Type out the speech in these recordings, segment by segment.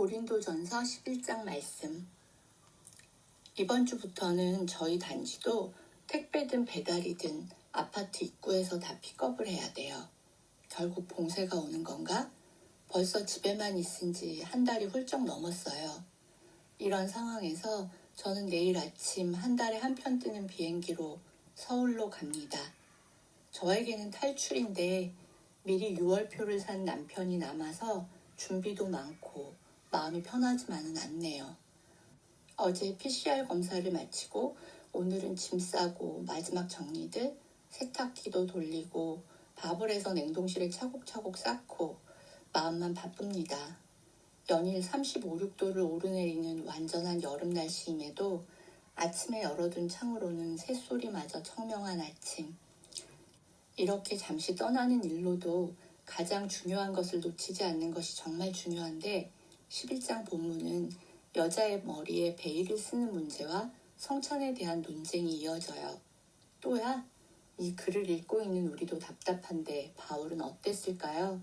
고린도전서 11장 말씀. 이번 주부터는 저희 단지도 택배든 배달이든 아파트 입구에서 다 픽업을 해야 돼요. 결국 봉쇄가 오는 건가? 벌써 집에만 있은 지 한 달이 훌쩍 넘었어요. 이런 상황에서 저는 내일 아침 한 달에 한 편 뜨는 비행기로 서울로 갑니다. 저에게는 탈출인데 미리 6월표를 산 남편이 남아서 준비도 많고 마음이 편하지만은 않네요. 어제 PCR 검사를 마치고 오늘은 짐 싸고 마지막 정리들, 세탁기도 돌리고 밥을 해서 냉동실에 차곡차곡 쌓고 마음만 바쁩니다. 연일 35, 6도를 오르내리는 완전한 여름 날씨임에도 아침에 열어둔 창으로는 새소리마저 청명한 아침. 이렇게 잠시 떠나는 일로도 가장 중요한 것을 놓치지 않는 것이 정말 중요한데 11장 본문은 여자의 머리에 베일을 쓰는 문제와 성찬에 대한 논쟁이 이어져요. 또야? 이 글을 읽고 있는 우리도 답답한데 바울은 어땠을까요?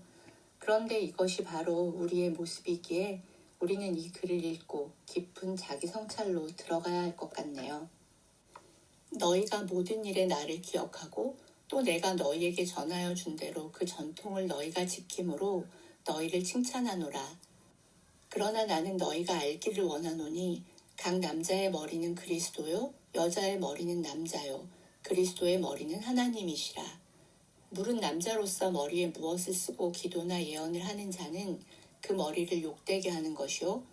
그런데 이것이 바로 우리의 모습이기에 우리는 이 글을 읽고 깊은 자기 성찰로 들어가야 할 것 같네요. 너희가 모든 일에 나를 기억하고 또 내가 너희에게 전하여 준 대로 그 전통을 너희가 지킴으로 너희를 칭찬하노라. 그러나 나는 너희가 알기를 원하노니 각 남자의 머리는 그리스도요 여자의 머리는 남자요 그리스도의 머리는 하나님이시라. 물은 남자로서 머리에 무엇을 쓰고 기도나 예언을 하는 자는 그 머리를 욕되게 하는 것이요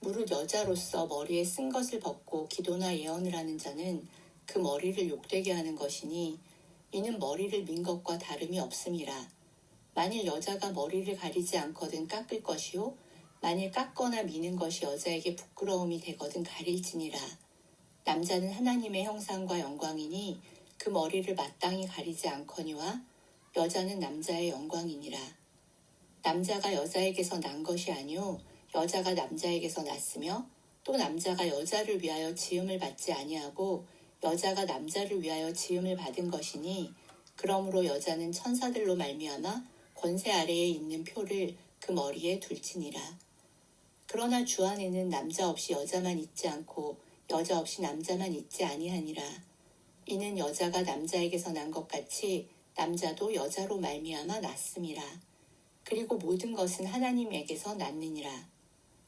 물은 여자로서 머리에 쓴 것을 벗고 기도나 예언을 하는 자는 그 머리를 욕되게 하는 것이니 이는 머리를 민 것과 다름이 없음이라. 만일 여자가 머리를 가리지 않거든 깎을 것이요 만일 깎거나 미는 것이 여자에게 부끄러움이 되거든 가릴지니라. 남자는 하나님의 형상과 영광이니 그 머리를 마땅히 가리지 않거니와 여자는 남자의 영광이니라. 남자가 여자에게서 난 것이 아니요 여자가 남자에게서 났으며 또 남자가 여자를 위하여 지음을 받지 아니하고 여자가 남자를 위하여 지음을 받은 것이니 그러므로 여자는 천사들로 말미암아 권세 아래에 있는 표를 그 머리에 둘지니라. 그러나 주 안에는 남자 없이 여자만 있지 않고 여자 없이 남자만 있지 아니하니라. 이는 여자가 남자에게서 난 것 같이 남자도 여자로 말미암아 났음이라. 그리고 모든 것은 하나님에게서 났느니라.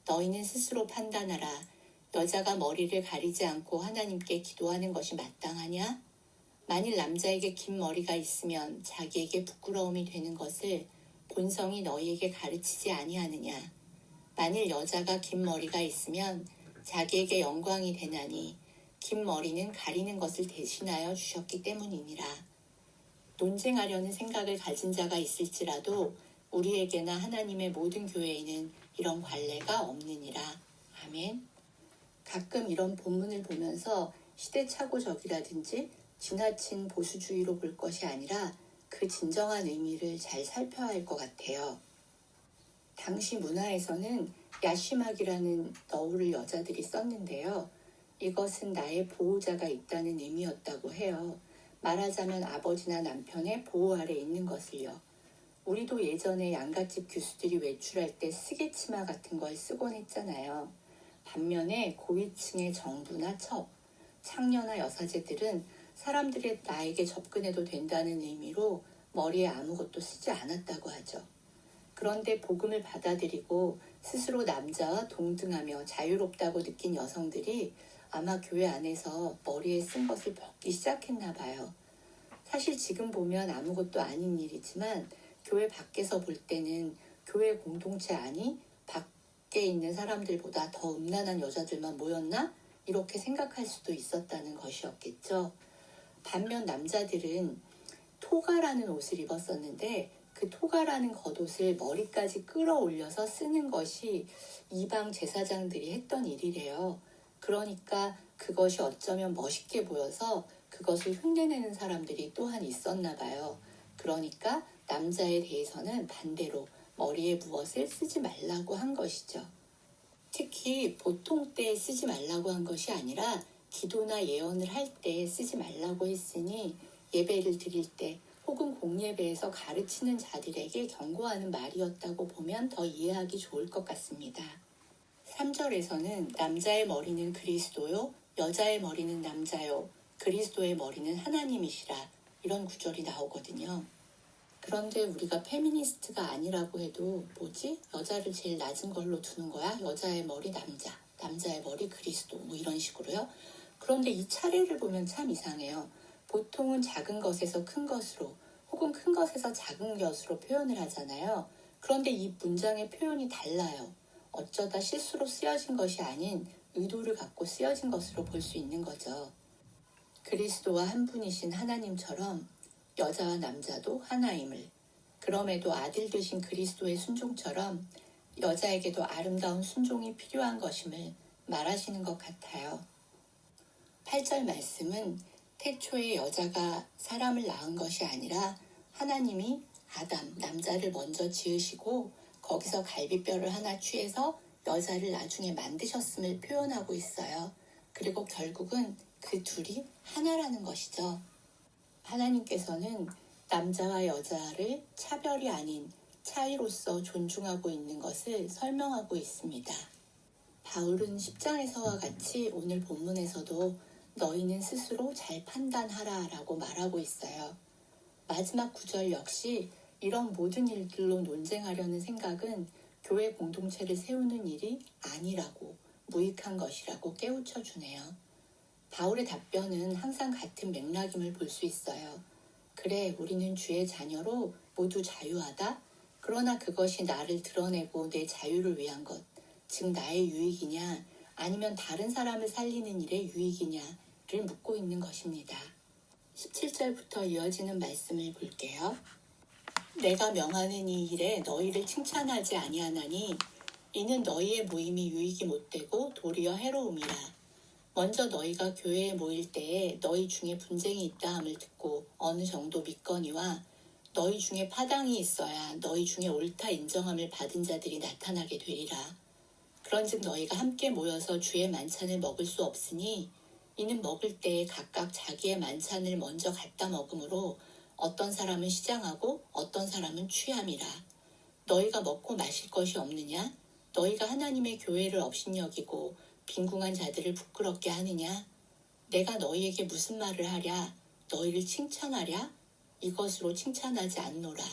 너희는 스스로 판단하라. 여자가 머리를 가리지 않고 하나님께 기도하는 것이 마땅하냐? 만일 남자에게 긴 머리가 있으면 자기에게 부끄러움이 되는 것을 본성이 너희에게 가르치지 아니하느냐? 만일 여자가 긴 머리가 있으면 자기에게 영광이 되나니 긴 머리는 가리는 것을 대신하여 주셨기 때문이니라. 논쟁하려는 생각을 가진 자가 있을지라도 우리에게나 하나님의 모든 교회에는 이런 관례가 없느니라. 아멘. 가끔 이런 본문을 보면서 시대착오적이라든지 지나친 보수주의로 볼 것이 아니라 그 진정한 의미를 잘 살펴야 할 것 같아요. 당시 문화에서는 야시막이라는 너울을 여자들이 썼는데요. 이것은 나의 보호자가 있다는 의미였다고 해요. 말하자면 아버지나 남편의 보호 아래 있는 것을요. 우리도 예전에 양갓집 교수들이 외출할 때 스개치마 같은 걸 쓰곤 했잖아요. 반면에 고위층의 정부나 첩, 창녀나 여사제들은 사람들이 나에게 접근해도 된다는 의미로 머리에 아무것도 쓰지 않았다고 하죠. 그런데 복음을 받아들이고 스스로 남자와 동등하며 자유롭다고 느낀 여성들이 아마 교회 안에서 머리에 쓴 것을 벗기 시작했나 봐요. 사실 지금 보면 아무것도 아닌 일이지만 교회 밖에서 볼 때는 교회 공동체 안이 밖에 있는 사람들보다 더 음란한 여자들만 모였나? 이렇게 생각할 수도 있었다는 것이었겠죠. 반면 남자들은 토가라는 옷을 입었었는데 그 토가라는 겉옷을 머리까지 끌어올려서 쓰는 것이 이방 제사장들이 했던 일이래요. 그러니까 그것이 어쩌면 멋있게 보여서 그것을 흉내내는 사람들이 또한 있었나 봐요. 그러니까 남자에 대해서는 반대로 머리에 무엇을 쓰지 말라고 한 것이죠. 특히 보통 때 쓰지 말라고 한 것이 아니라 기도나 예언을 할 때 쓰지 말라고 했으니 예배를 드릴 때 혹은 공예배에서 가르치는 자들에게 경고하는 말이었다고 보면 더 이해하기 좋을 것 같습니다. 3절에서는 남자의 머리는 그리스도요, 여자의 머리는 남자요, 그리스도의 머리는 하나님이시라, 이런 구절이 나오거든요. 그런데 우리가 페미니스트가 아니라고 해도 뭐지? 여자를 제일 낮은 걸로 두는 거야? 여자의 머리 남자, 남자의 머리 그리스도, 뭐 이런 식으로요. 그런데 이 차례를 보면 참 이상해요. 보통은 작은 것에서 큰 것으로 혹은 큰 것에서 작은 것으로 표현을 하잖아요. 그런데 이 문장의 표현이 달라요. 어쩌다 실수로 쓰여진 것이 아닌 의도를 갖고 쓰여진 것으로 볼 수 있는 거죠. 그리스도와 한 분이신 하나님처럼 여자와 남자도 하나임을, 그럼에도 아들 되신 그리스도의 순종처럼 여자에게도 아름다운 순종이 필요한 것임을 말하시는 것 같아요. 8절 말씀은 태초에 여자가 사람을 낳은 것이 아니라 하나님이 아담, 남자를 먼저 지으시고 거기서 갈비뼈를 하나 취해서 여자를 나중에 만드셨음을 표현하고 있어요. 그리고 결국은 그 둘이 하나라는 것이죠. 하나님께서는 남자와 여자를 차별이 아닌 차이로서 존중하고 있는 것을 설명하고 있습니다. 바울은 10장에서와 같이 오늘 본문에서도 너희는 스스로 잘 판단하라 라고 말하고 있어요. 마지막 구절 역시 이런 모든 일들로 논쟁하려는 생각은 교회 공동체를 세우는 일이 아니라고, 무익한 것이라고 깨우쳐 주네요. 바울의 답변은 항상 같은 맥락임을 볼 수 있어요. 그래, 우리는 주의 자녀로 모두 자유하다. 그러나 그것이 나를 드러내고 내 자유를 위한 것, 즉 나의 유익이냐 아니면 다른 사람을 살리는 일의 유익이냐를 묻고 있는 것입니다. 17절부터 이어지는 말씀을 볼게요. 내가 명하는 이 일에 너희를 칭찬하지 아니하나니 이는 너희의 모임이 유익이 못되고 도리어 해로움이라. 먼저 너희가 교회에 모일 때에 너희 중에 분쟁이 있다 함을 듣고 어느 정도 믿거니와 너희 중에 파당이 있어야 너희 중에 옳다 인정함을 받은 자들이 나타나게 되리라. 그런즉 너희가 함께 모여서 주의 만찬을 먹을 수 없으니 이는 먹을 때에 각각 자기의 만찬을 먼저 갖다 먹으므로 어떤 사람은 시장하고 어떤 사람은 취함이라. 너희가 먹고 마실 것이 없느냐? 너희가 하나님의 교회를 업신여기고 빈궁한 자들을 부끄럽게 하느냐? 내가 너희에게 무슨 말을 하랴? 너희를 칭찬하랴? 이것으로 칭찬하지 않노라.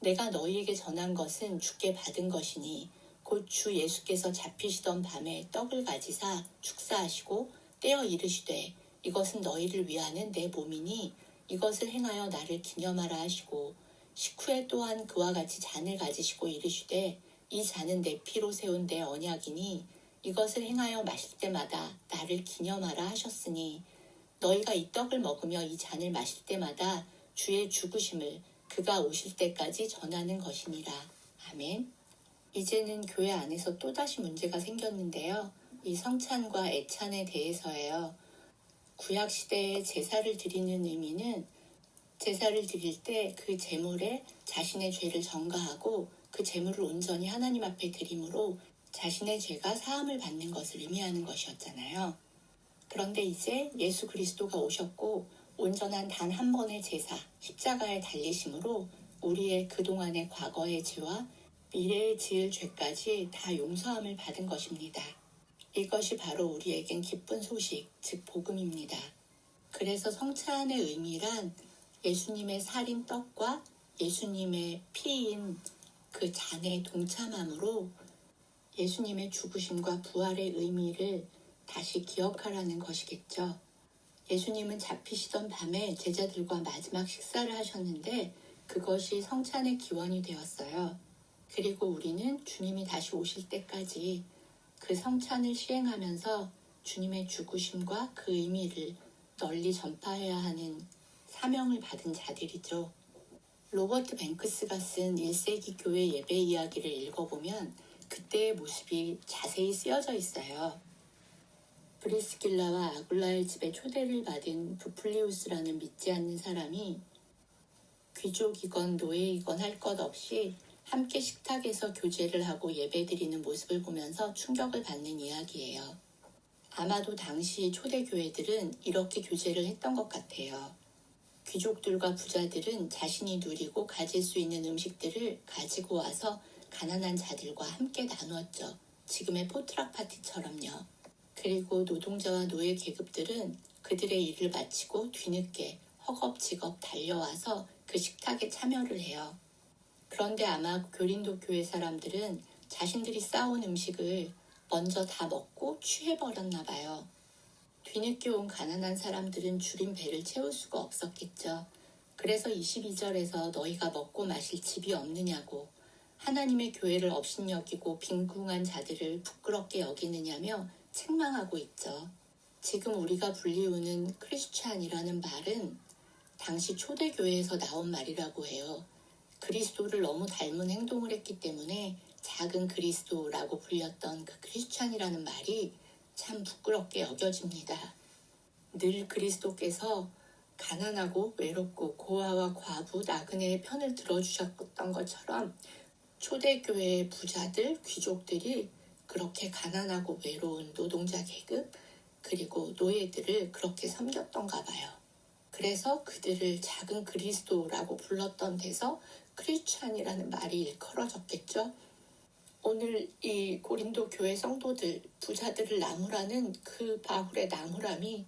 내가 너희에게 전한 것은 주께 받은 것이니 곧 주 예수께서 잡히시던 밤에 떡을 가지사 축사하시고 떼어 이르시되 이것은 너희를 위하는 내 몸이니 이것을 행하여 나를 기념하라 하시고 식후에 또한 그와 같이 잔을 가지시고 이르시되 이 잔은 내 피로 세운 내 언약이니 이것을 행하여 마실 때마다 나를 기념하라 하셨으니 너희가 이 떡을 먹으며 이 잔을 마실 때마다 주의 죽으심을 그가 오실 때까지 전하는 것이니라. 아멘. 이제는 교회 안에서 또다시 문제가 생겼는데요. 이 성찬과 애찬에 대해서예요. 구약시대에 제사를 드리는 의미는 제사를 드릴 때 그 제물에 자신의 죄를 전가하고 그 제물을 온전히 하나님 앞에 드림으로 자신의 죄가 사함을 받는 것을 의미하는 것이었잖아요. 그런데 이제 예수 그리스도가 오셨고 온전한 단 한 번의 제사, 십자가에 달리심으로 우리의 그동안의 과거의 죄와 미래에 지을 죄까지 다 용서함을 받은 것입니다. 이것이 바로 우리에겐 기쁜 소식, 즉 복음입니다. 그래서 성찬의 의미란 예수님의 살인 떡과 예수님의 피인 그 잔에 동참함으로 예수님의 죽으심과 부활의 의미를 다시 기억하라는 것이겠죠. 예수님은 잡히시던 밤에 제자들과 마지막 식사를 하셨는데 그것이 성찬의 기원이 되었어요. 그리고 우리는 주님이 다시 오실 때까지 그 성찬을 시행하면서 주님의 죽으심과 그 의미를 널리 전파해야 하는 사명을 받은 자들이죠. 로버트 뱅크스가 쓴 1세기 교회 예배 이야기를 읽어보면 그때의 모습이 자세히 쓰여져 있어요. 브리스길라와 아굴라의 집에 초대를 받은 부플리우스라는 믿지 않는 사람이 귀족이건 노예이건 할 것 없이 함께 식탁에서 교제를 하고 예배드리는 모습을 보면서 충격을 받는 이야기예요. 아마도 당시 초대교회들은 이렇게 교제를 했던 것 같아요. 귀족들과 부자들은 자신이 누리고 가질 수 있는 음식들을 가지고 와서 가난한 자들과 함께 나누었죠. 지금의 포트락 파티처럼요. 그리고 노동자와 노예 계급들은 그들의 일을 마치고 뒤늦게 허겁지겁 달려와서 그 식탁에 참여를 해요. 그런데 아마 고린도 교회 사람들은 자신들이 싸온 음식을 먼저 다 먹고 취해버렸나 봐요. 뒤늦게 온 가난한 사람들은 줄인 배를 채울 수가 없었겠죠. 그래서 22절에서 너희가 먹고 마실 집이 없느냐고 하나님의 교회를 업신여기고 빈궁한 자들을 부끄럽게 여기느냐며 책망하고 있죠. 지금 우리가 불리우는 크리스찬이라는 말은 당시 초대교회에서 나온 말이라고 해요. 그리스도를 너무 닮은 행동을 했기 때문에 작은 그리스도라고 불렸던 그 크리스찬이라는 말이 참 부끄럽게 여겨집니다. 늘 그리스도께서 가난하고 외롭고 고아와 과부, 나그네의 편을 들어주셨던 것처럼 초대교회의 부자들, 귀족들이 그렇게 가난하고 외로운 노동자 계급 그리고 노예들을 그렇게 섬겼던가 봐요. 그래서 그들을 작은 그리스도라고 불렀던 데서 크리스찬이라는 말이 일컬어졌겠죠. 오늘 이 고린도 교회 성도들, 부자들을 나무라는 그 바울의 나무람이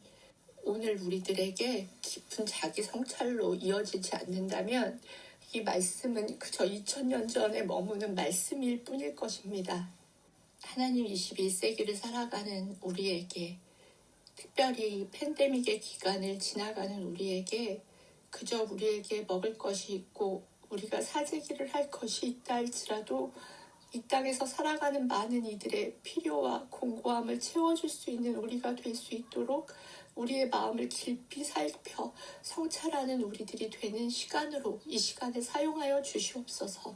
오늘 우리들에게 깊은 자기 성찰로 이어지지 않는다면 이 말씀은 그저 2000년 전에 머무는 말씀일 뿐일 것입니다. 하나님 21세기를 살아가는 우리에게, 특별히 팬데믹의 기간을 지나가는 우리에게 그저 우리에게 먹을 것이 있고 우리가 사재기를 할 것이 있다 할지라도 이 땅에서 살아가는 많은 이들의 필요와 공고함을 채워줄 수 있는 우리가 될 수 있도록 우리의 마음을 깊이 살펴 성찰하는 우리들이 되는 시간으로 이 시간을 사용하여 주시옵소서.